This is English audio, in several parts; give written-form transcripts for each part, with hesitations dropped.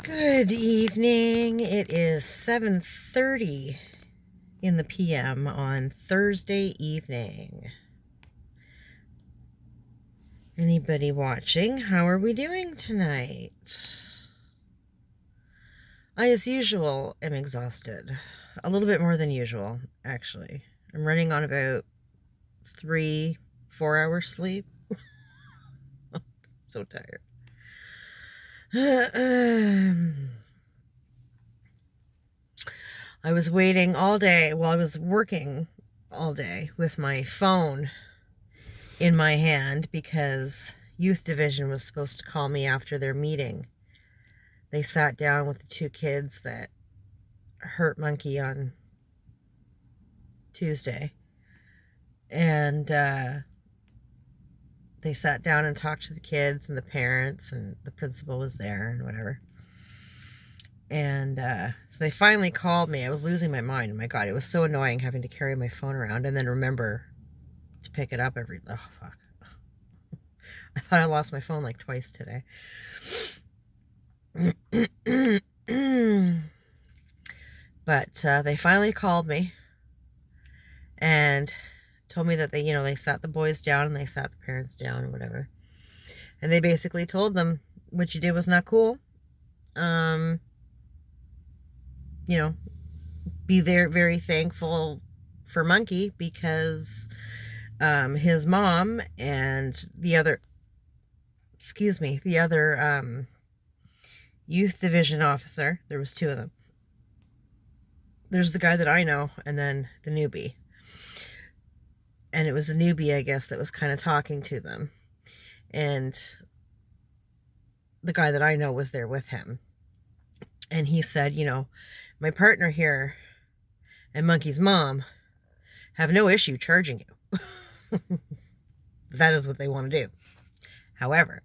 Good evening. It is 7:30 in the PM on Thursday evening. Anybody watching? How are we doing tonight? I, as usual, am exhausted. A little bit more than usual, actually. I'm running on about 3-4 hours sleep. So tired. I was waiting all day. Well, I was working all day with my phone in my hand because Youth Division was supposed to call me after their meeting. They sat down with the two kids that hurt Monkey on Tuesday. And they sat down and talked to the kids and the parents, and the principal was there and whatever. And so they finally called me. I was losing my mind. Oh my God, it was so annoying having to carry my phone around and then remember to pick it up every... Oh, fuck. I thought I lost my phone like twice today. But they finally called me and told me that they sat the boys down and they sat the parents down and whatever. And they basically told them, what you did was not cool. Be very, very thankful for Monkey because his mom and the other Youth Division officer, there was two of them. There's the guy that I know and then the newbie. And it was the newbie, I guess, that was kind of talking to them. And the guy that I know was there with him. And he said, my partner here and Monkey's mom have no issue charging you. That is what they want to do. However,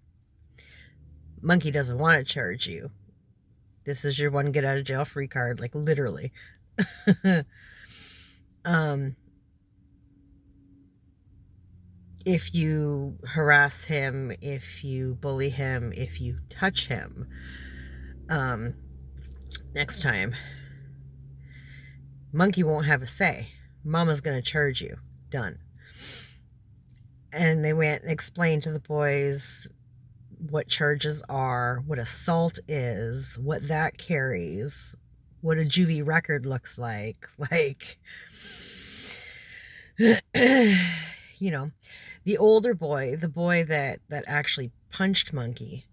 Monkey doesn't want to charge you. This is your one get out of jail free card, like literally. If you harass him, if you bully him, if you touch him, next time, Monkey won't have a say. Mama's gonna charge you. Done. And they went and explained to the boys what charges are, what assault is, what that carries, what a juvie record looks like. Like, the older boy, the boy that actually punched Monkey,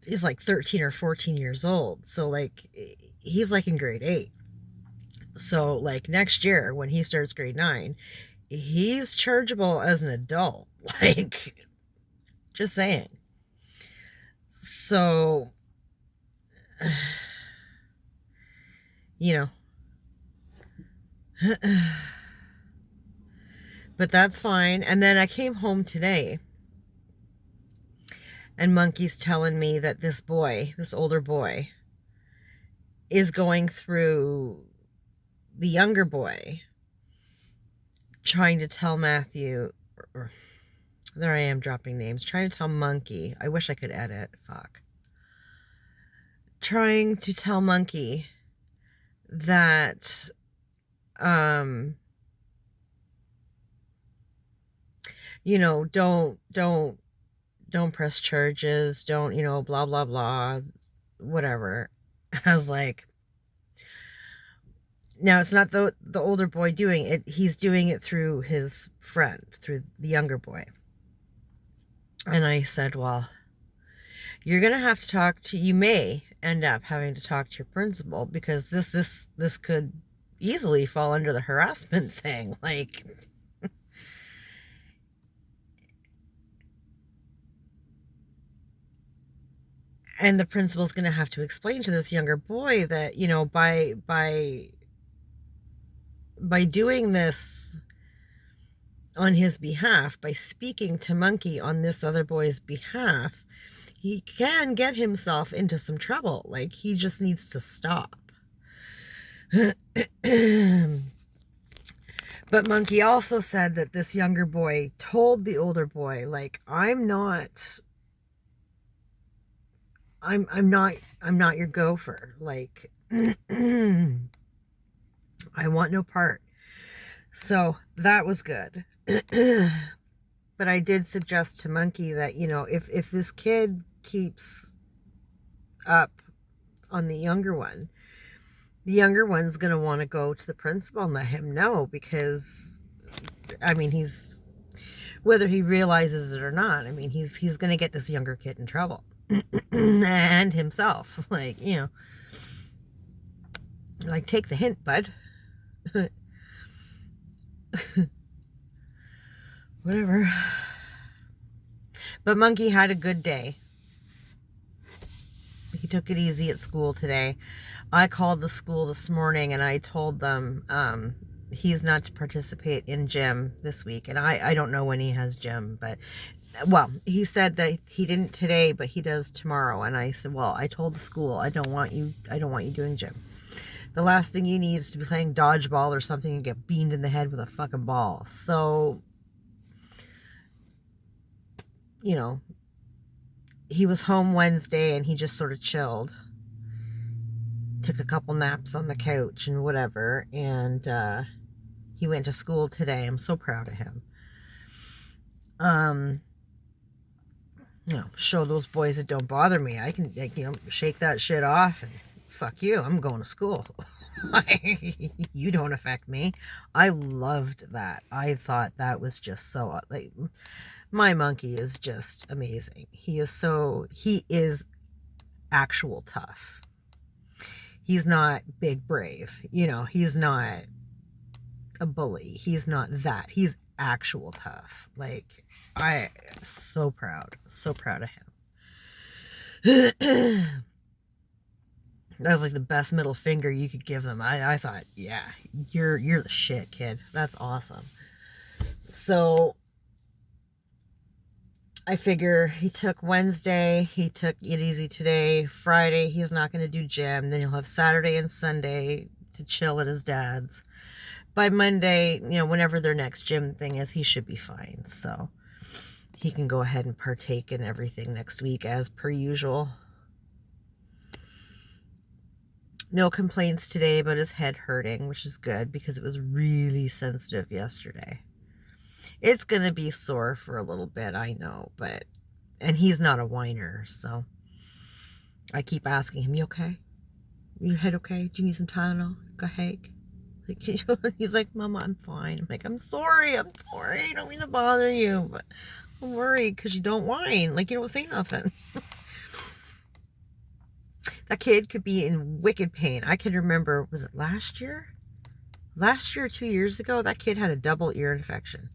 is like 13 or 14 years old. So like he's like in grade 8. So like next year when he starts grade 9, he's chargeable as an adult. Like, just saying. So but that's fine. And then I came home today and Monkey's telling me that this older boy, is going through the younger boy, trying to tell Matthew, there I am dropping names, trying to tell Monkey, I wish I could edit, fuck. Trying to tell Monkey that, don't press charges, don't, blah, blah, blah, whatever. I was like, now it's not the older boy doing it. He's doing it through his friend, through the younger boy. And I said, well, you're going to have to you may end up having to talk to your principal because this could easily fall under the harassment thing. Like, and the principal's going to have to explain to this younger boy that, by doing this on his behalf, by speaking to Monkey on this other boy's behalf, he can get himself into some trouble. Like, he just needs to stop. But Monkey also said that this younger boy told the older boy, like, I'm not I'm not your gopher. Like, I want no part. So that was good. But I did suggest to Monkey that, you know, if this kid keeps up on the younger one, the younger one's going to want to go to the principal and let him know, because, I mean, he's, whether he realizes it or not, I mean, he's going to get this younger kid in trouble. And himself. Like, you know, like, take the hint, bud. Whatever. But Monkey had a good day. He took it easy at school today. I called the school this morning and I told them he's not to participate in gym this week. And I don't know when he has gym, but, well, he said that he didn't today, but he does tomorrow. And I said, well, I told the school, I don't want you doing gym. The last thing you need is to be playing dodgeball or something and get beamed in the head with a fucking ball. So, you know, he was home Wednesday and he just sort of chilled. Took a couple naps on the couch and whatever. And he went to school today. I'm so proud of him. You know, show those boys it don't bother me. I can, like, you know, shake that shit off and fuck you. I'm going to school. You don't affect me. I loved that. I thought that was just so, like, my Monkey is just amazing. He is actual tough. He's not big brave. You know, he's not a bully. He's not that. He's actual tough. Like, so proud of him. That was like the best middle finger you could give them. I thought, yeah, you're the shit, kid. That's awesome. So I figure he took Wednesday, he took it easy today. Friday, he's not going to do gym. Then he'll have Saturday and Sunday to chill at his dad's. By Monday, you know, whenever their next gym thing is, he should be fine. So he can go ahead and partake in everything next week as per usual. No complaints today about his head hurting, which is good because it was really sensitive yesterday. It's going to be sore for a little bit, I know, and he's not a whiner, so I keep asking him, you okay? Your head okay? Do you need some Tylenol? Go ahead. Like, he's like, Mama, I'm fine. I'm like, I'm sorry. I don't mean to bother you, but I'm worried because you don't whine. Like, you don't say nothing. That kid could be in wicked pain. I can remember, was it last year? Last year or 2 years ago, that kid had a double ear infection.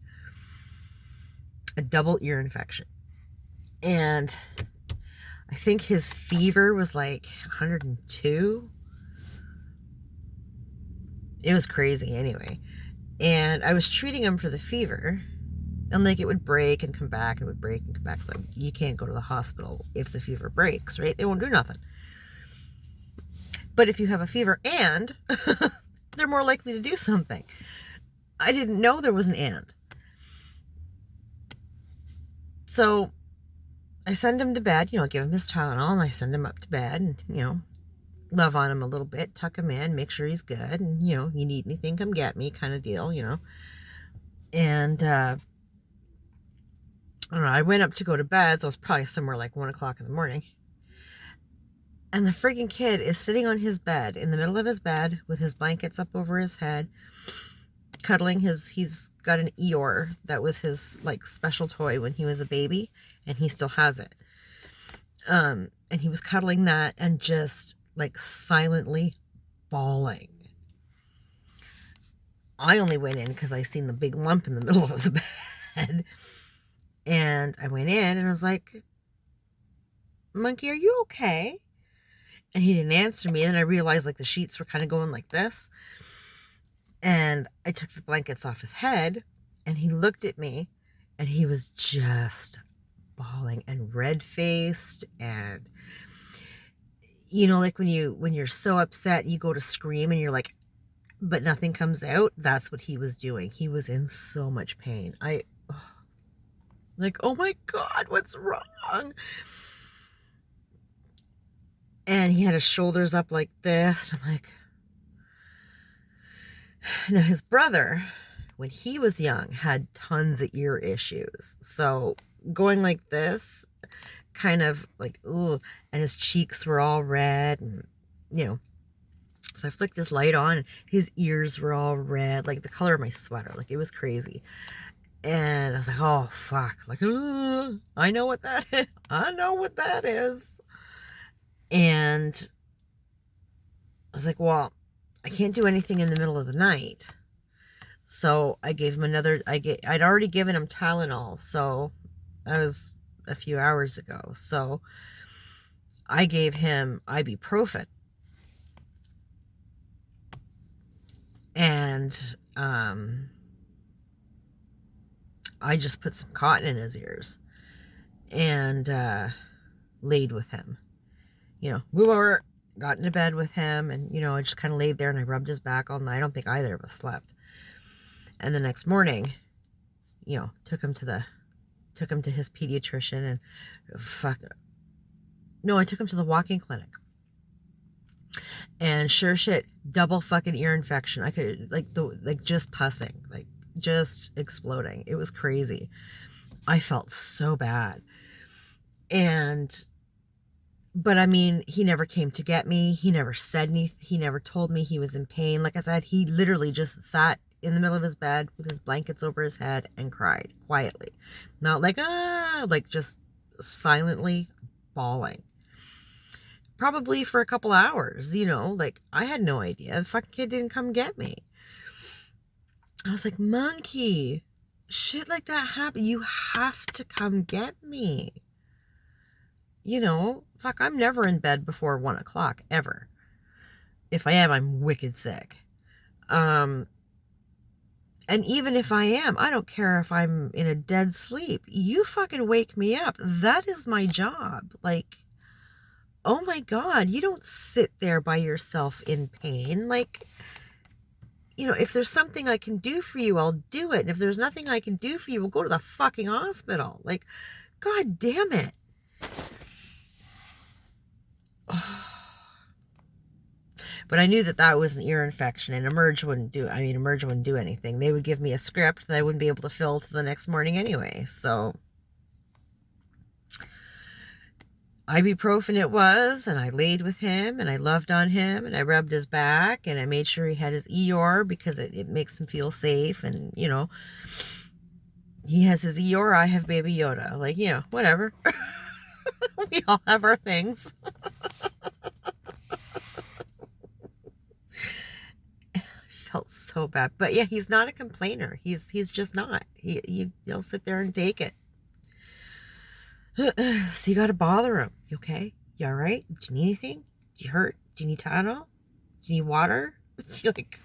And I think his fever was like 102. It was crazy anyway. And I was treating him for the fever. And like, it would break and come back and would break and come back. So you can't go to the hospital if the fever breaks, right? They won't do nothing. But if you have a fever and they're more likely to do something. I didn't know there was an and. So I send him to bed, you know, give him his Tylenol, and I send him up to bed and, you know, love on him a little bit, tuck him in, make sure he's good, and, you know, you need anything, come get me kind of deal, you know. And I don't know, I went up to go to bed, so it was probably somewhere like 1 o'clock in the morning. And the freaking kid is sitting on his bed, in the middle of his bed, with his blankets up over his head, cuddling he's got an Eeyore that was his, like, special toy when he was a baby, and he still has it. And he was cuddling that and just, like, silently bawling. I only went in because I seen the big lump in the middle of the bed. And I went in and I was like, Monkey, are you okay? And he didn't answer me. And then I realized, like, the sheets were kind of going like this. And I took the blankets off his head and he looked at me and he was just bawling and red-faced. And, you know, like when you're so upset, you go to scream and you're like, but nothing comes out. That's what he was doing. He was in so much pain. Like, oh my God, what's wrong? And he had his shoulders up like this. I'm like, now his brother, when he was young, had tons of ear issues. So going like this, kind of like, ooh, and his cheeks were all red, and you know, so I flicked his light on and his ears were all red, like the color of my sweater. Like, it was crazy. And I was like, oh fuck, like, I know what that is. I know what that is. And I was like, well, I can't do anything in the middle of the night. So I gave him I'd already given him Tylenol. So that was a few hours ago. So I gave him ibuprofen. And I just put some cotton in his ears and laid with him. You know, we got into bed with him, and, you know, I just kind of laid there and I rubbed his back all night. I don't think either of us slept. And the next morning, you know, took him to his pediatrician, and I took him to the walking clinic. And sure shit, double fucking ear infection. I could, just pussing, like, just exploding. It was crazy. I felt so bad. But I mean, he never came to get me. He never said anything. He never told me he was in pain. Like I said, he literally just sat in the middle of his bed with his blankets over his head and cried quietly. Not like, like just silently bawling. Probably for a couple hours, you know, like I had no idea. The fucking kid didn't come get me. I was like, Monkey, shit like that happened. You have to come get me. You know, fuck, I'm never in bed before 1 o'clock, ever. If I am, I'm wicked sick. And even if I am, I don't care if I'm in a dead sleep. You fucking wake me up. That is my job. Like, oh my God, you don't sit there by yourself in pain. Like, you know, if there's something I can do for you, I'll do it. And if there's nothing I can do for you, we'll go to the fucking hospital. Like, God damn it. But I knew that was an ear infection, and Emerge wouldn't do anything. They would give me a script that I wouldn't be able to fill till the next morning anyway. So ibuprofen it was, and I laid with him, and I loved on him, and I rubbed his back, and I made sure he had his Eeyore because it makes him feel safe. And, you know, he has his Eeyore, I have Baby Yoda. Like, you know, whatever. We all have our things. Felt so bad. But yeah, he's not a complainer. He's just not. He'll sit there and take it. So you gotta bother him. You okay? You all right? Do you need anything? Do you hurt? Do you need Tylenol? Do you need water? It's like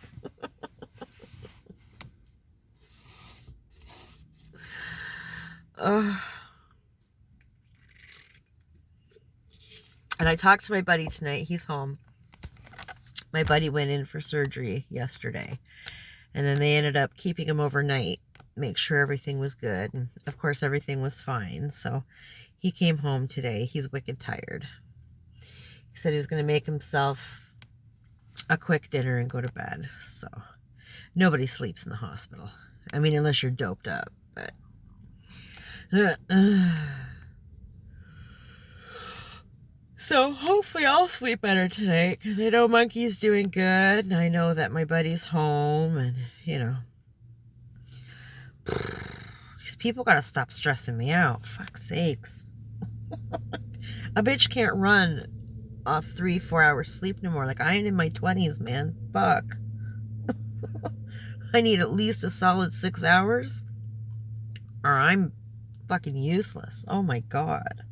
and I talked to my buddy tonight. He's home. My buddy went in for surgery yesterday, and then they ended up keeping him overnight, make sure everything was good. And of course, everything was fine. So he came home today. He's wicked tired. He said he was going to make himself a quick dinner and go to bed. So nobody sleeps in the hospital. I mean, unless you're doped up, but so hopefully I'll sleep better tonight, because I know Monkey's doing good, and I know that my buddy's home, and, you know, these people gotta stop stressing me out. Fuck's sakes. A bitch can't run off 3-4 hours sleep no more. Like, I ain't in my 20s, man. Fuck. I need at least a solid 6 hours, or I'm fucking useless. Oh my God.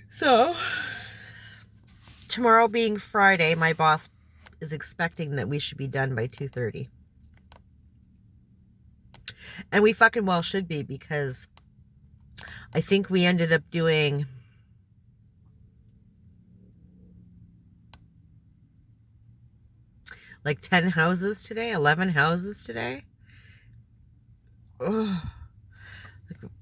So, tomorrow being Friday, my boss is expecting that we should be done by 2:30. And we fucking well should be, because I think we ended up doing like 10 houses today, 11 houses today. Ugh.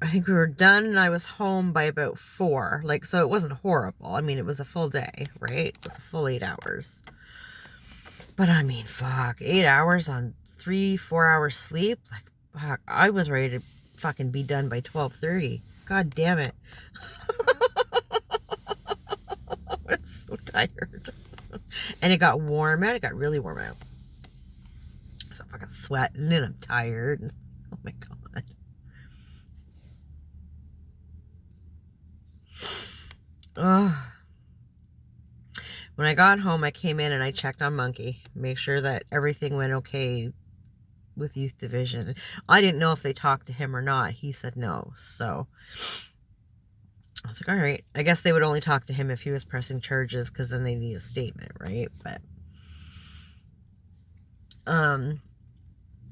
I think we were done and I was home by about 4. Like, so it wasn't horrible. I mean, it was a full day, right? It was a full 8 hours. But I mean, fuck, 8 hours on 3-4 hours sleep? Like, fuck, I was ready to fucking be done by 12:30. God damn it. I was so tired. And it got warm out. It got really warm out. So I'm fucking sweating and I'm tired. Oh my God. Oh. When I got home, I came in and I checked on Monkey, make sure that everything went okay with Youth Division. I didn't know if they talked to him or not. He said no. So I was like, all right. I guess they would only talk to him if he was pressing charges, because then they need a statement, right? But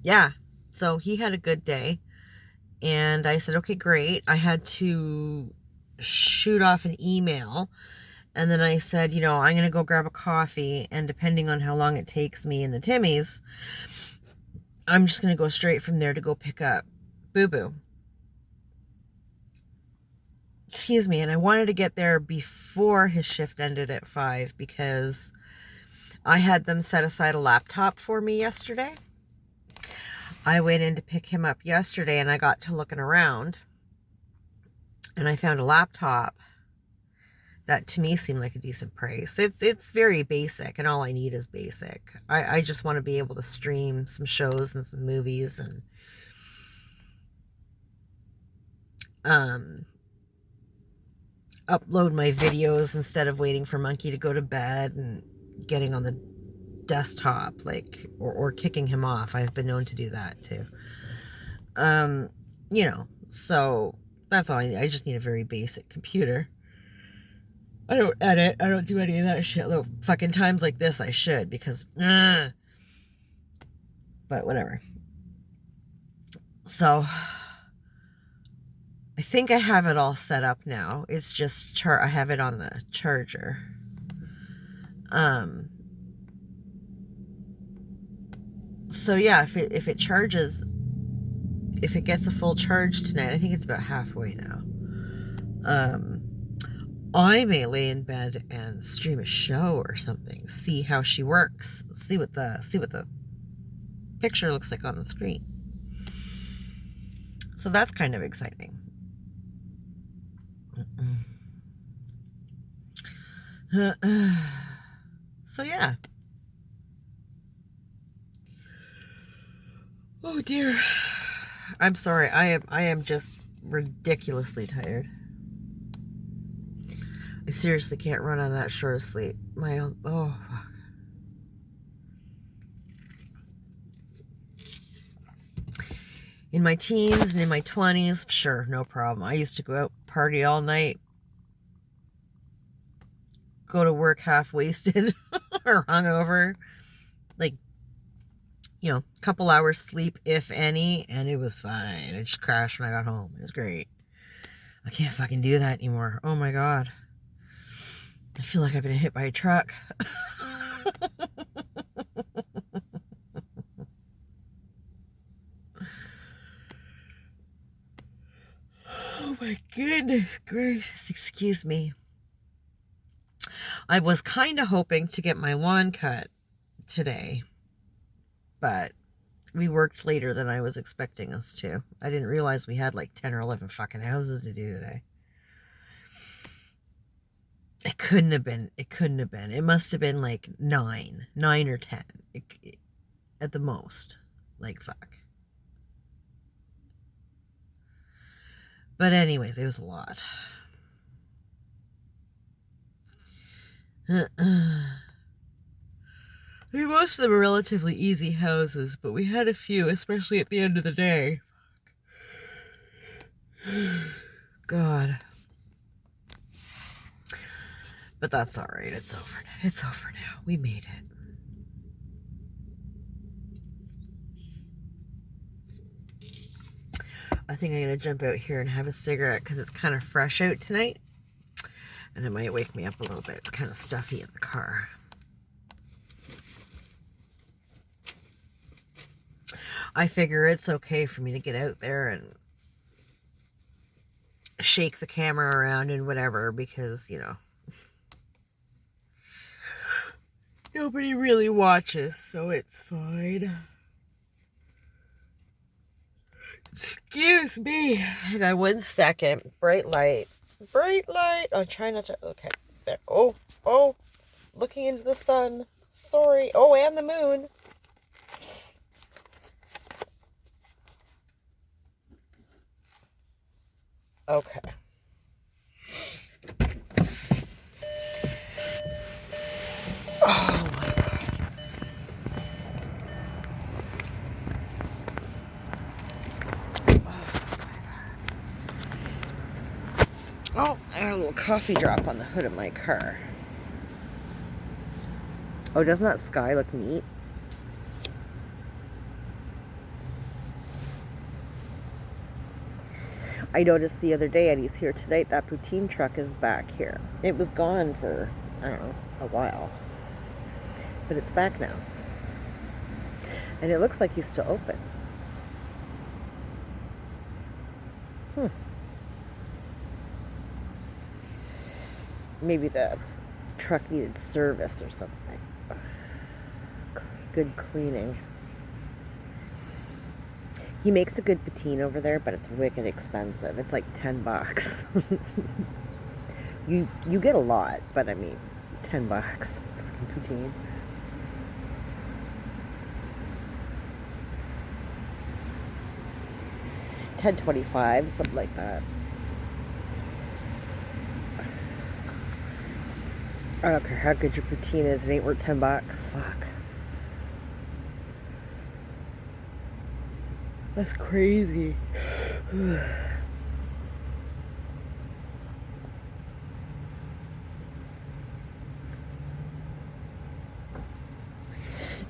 yeah. So he had a good day. And I said, okay, great. I had to shoot off an email. And then I said, you know, I'm going to go grab a coffee. And depending on how long it takes me in the Timmy's, I'm just going to go straight from there to go pick up Boo Boo. Excuse me. And I wanted to get there before his shift ended at 5, because I had them set aside a laptop for me yesterday. I went in to pick him up yesterday and I got to looking around and I found a laptop that to me seemed like a decent price. It's very basic, and all I need is basic. I just want to be able to stream some shows and some movies and upload my videos instead of waiting for Monkey to go to bed and getting on the desktop, like, or kicking him off. I've been known to do that too. You know, so that's all I just need, a very basic computer. I don't edit. I don't do any of that shit. Though fucking times like this, I should, because, but whatever. So I think I have it all set up now. It's just I have it on the charger. So yeah, if it charges, if it gets a full charge tonight, I think it's about halfway now. I may lay in bed and stream a show or something. See how she works. See what the picture looks like on the screen. So that's kind of exciting. So yeah. Oh dear. I'm sorry. I am just ridiculously tired. I seriously can't run on that short of sleep. Oh fuck. In my teens and in my 20s, sure, no problem. I used to go out, party all night, go to work half wasted or hungover, like, you know, a couple hours sleep, if any, and it was fine. I just crashed when I got home. It was great. I can't fucking do that anymore. Oh my God. I feel like I've been hit by a truck. Oh my goodness gracious, excuse me. I was kind of hoping to get my lawn cut today, but we worked later than I was expecting us to. I didn't realize we had like 10 or 11 fucking houses to do today. It couldn't have been. It must have been like 9 or 10 at the most. Like, fuck. But anyways, it was a lot. Most of them were relatively easy houses, but we had a few, especially at the end of the day. God. But that's all right. It's over now. It's over now. We made it. I think I'm going to jump out here and have a cigarette because it's kind of fresh out tonight. And it might wake me up a little bit. It's kind of stuffy in the car. I figure it's okay for me to get out there and shake the camera around and whatever, because, you know, nobody really watches, so it's fine. Excuse me. Hang on 1 second. Bright light. Bright light. I'm trying not to. Okay. There. Oh. Oh. Looking into the sun. Sorry. Oh, and the moon. Okay. Oh my God. Oh, I got a little coffee drop on the hood of my car. Oh, doesn't that sky look neat? I noticed the other day, and he's here tonight, that poutine truck is back here. It was gone for, I don't know, a while. But it's back now. And it looks like he's still open. Maybe the truck needed service or something. Good cleaning. He makes a good poutine over there, but it's wicked expensive. It's like $10. You get a lot, but I mean, $10 fucking poutine. $10.25, something like that. I don't care how good your poutine is, it ain't worth $10. Fuck. That's crazy.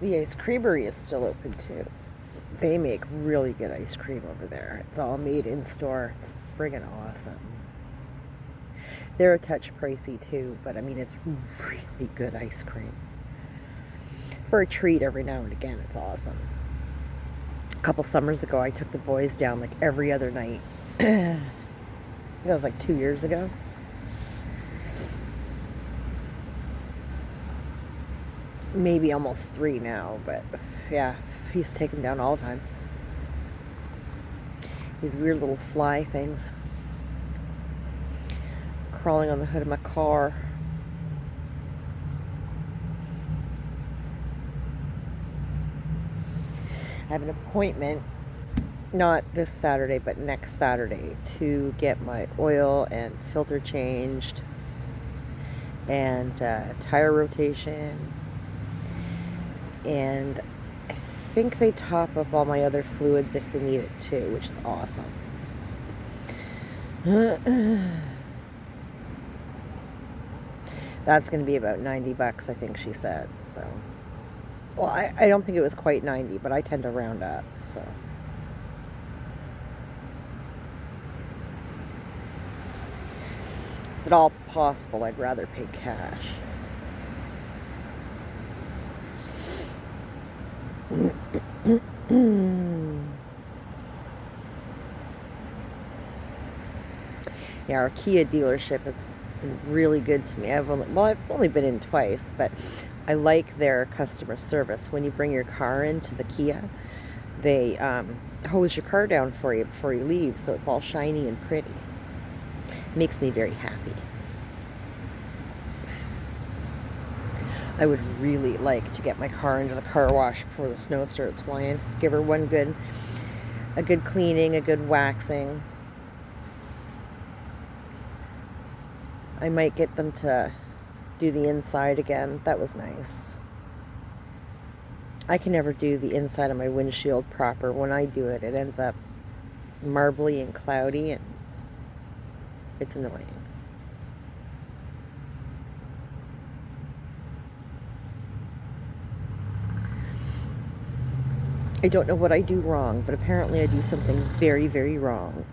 The ice creamery is still open too. They make really good ice cream over there. It's all made in store. It's friggin' awesome. They're a touch pricey too, but I mean, it's really good ice cream. For a treat every now and again, it's awesome. A couple summers ago, I took the boys down like every other night. That was like 2 years ago. Maybe almost 3 now, but yeah, I used to take them down all the time. These weird little fly things crawling on the hood of my car. I have an appointment, not this Saturday, but next Saturday, to get my oil and filter changed and tire rotation. And I think they top up all my other fluids if they need it too, which is awesome. That's going to be about $90, I think she said. So, well, I don't think it was quite 90, but I tend to round up, so. If at all possible, I'd rather pay cash. Yeah, our Kia dealership has been really good to me. I've only been in twice, but I like their customer service. When you bring your car into the Kia, they hose your car down for you before you leave, so it's all shiny and pretty. Makes me very happy. I would really like to get my car into the car wash before the snow starts flying. Give her a good cleaning, a good waxing. I might get them to do the inside again. That was nice. I can never do the inside of my windshield proper. When I do it, it ends up marbly and cloudy, and it's annoying. I don't know what I do wrong, but apparently I do something very, very wrong.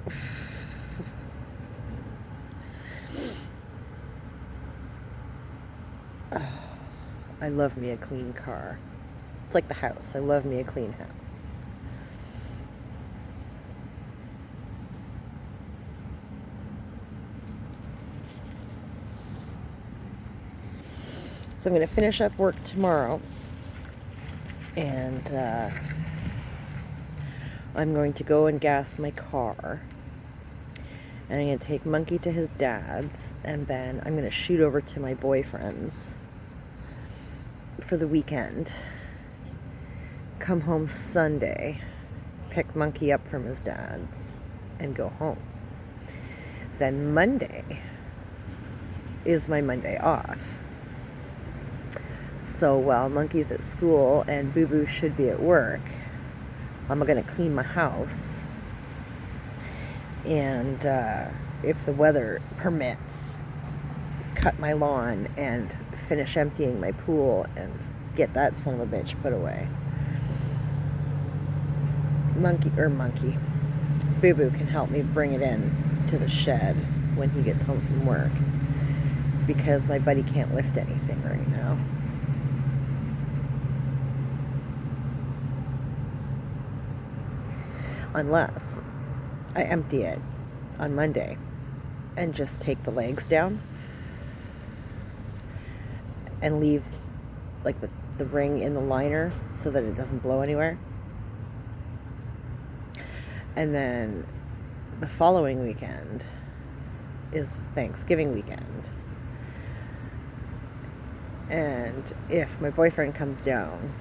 I love me a clean car. It's like the house. I love me a clean house. So I'm going to finish up work tomorrow, and I'm going to go and gas my car, and I'm going to take Monkey to his dad's, and then I'm going to shoot over to my boyfriend's for the weekend, come home Sunday, pick Monkey up from his dad's, and go home. Then Monday is my Monday off. So while Monkey's at school and Boo Boo should be at work, I'm going to clean my house. And if the weather permits, cut my lawn and finish emptying my pool and get that son of a bitch put away. Boo Boo can help me bring it in to the shed when he gets home from work, because my buddy can't lift anything right now. Unless I empty it on Monday and just take the legs down and leave like the ring in the liner so that it doesn't blow anywhere. And then the following weekend is Thanksgiving weekend. And if my boyfriend comes down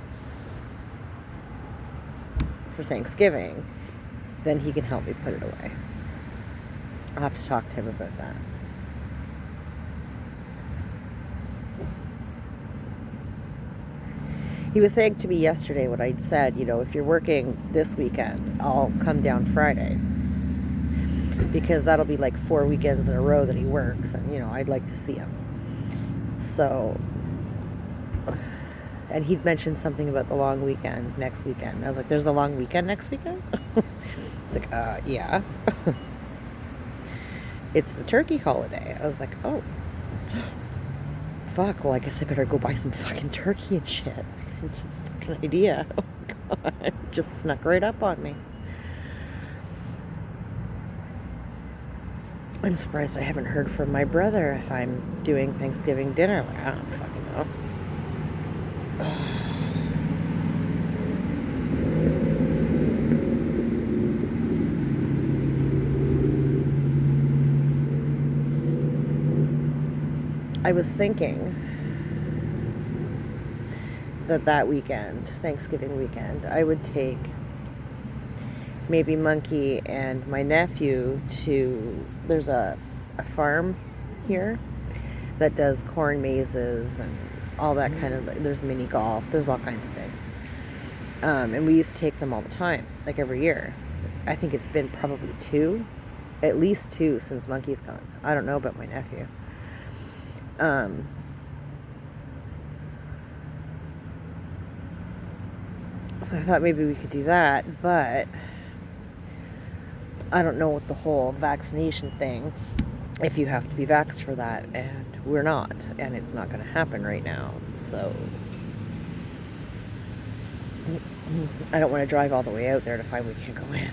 for Thanksgiving, then he can help me put it away. I'll have to talk to him about that. He was saying to me yesterday what I'd said, if you're working this weekend, I'll come down Friday. Because that'll be like 4 weekends in a row that he works, and, I'd like to see him. So, and he'd mentioned something about the long weekend next weekend. I was like, there's a long weekend next weekend? It's like, yeah. It's the turkey holiday. I was like, oh. Fuck, well, I guess I better go buy some fucking turkey and shit. It's a fucking idea. Oh, God. It just snuck right up on me. I'm surprised I haven't heard from my brother if I'm doing Thanksgiving dinner. Like, I don't fucking know. I was thinking that weekend, Thanksgiving weekend, I would take maybe Monkey and my nephew to, there's a farm here that does corn mazes and all that kind of, there's mini golf, there's all kinds of things. And we used to take them all the time, like every year. I think it's been probably at least two since Monkey's gone. I don't know about my nephew. So I thought maybe we could do that, but I don't know what the whole vaccination thing, if you have to be vaxxed for that, and we're not, and it's not going to happen right now, so I don't want to drive all the way out there to find we can't go in.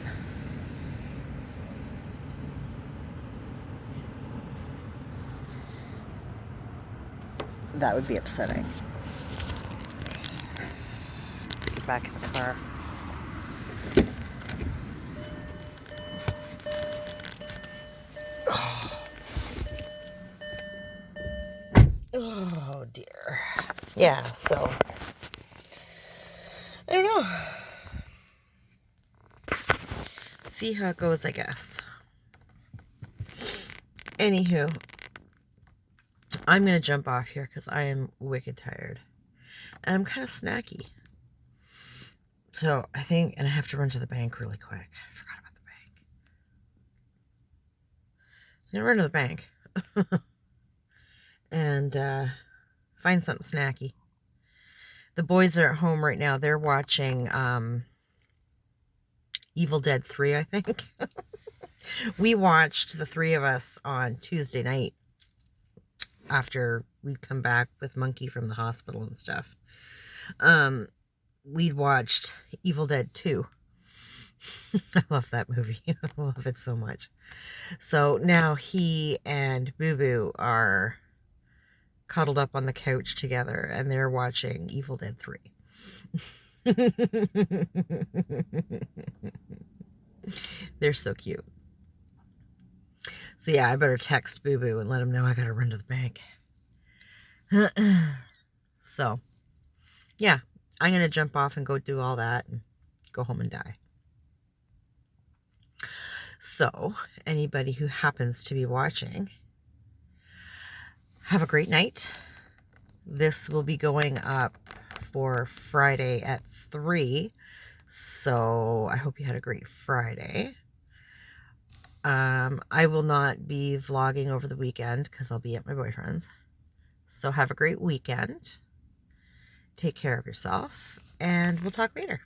That would be upsetting. Get back in the car. Oh dear. Yeah, so I don't know. See how it goes, I guess. Anywho, I'm going to jump off here because I am wicked tired. And I'm kind of snacky. So I think, and I have to run to the bank really quick. I forgot about the bank. So I'm going to run to the bank. And find something snacky. The boys are at home right now. They're watching Evil Dead 3, I think. We watched, the three of us, on Tuesday night after we come back with Monkey from the hospital and stuff. We'd watched Evil Dead 2. I love that movie. I love it so much. So now he and Boo Boo are cuddled up on the couch together, and they're watching Evil Dead 3. They're so cute. So yeah, I better text Boo Boo and let him know I gotta run to the bank. So, yeah, I'm gonna jump off and go do all that and go home and die. So, anybody who happens to be watching, have a great night. This will be going up for Friday at 3. So, I hope you had a great Friday. I will not be vlogging over the weekend because I'll be at my boyfriend's. So, have a great weekend. Take care of yourself, and we'll talk later.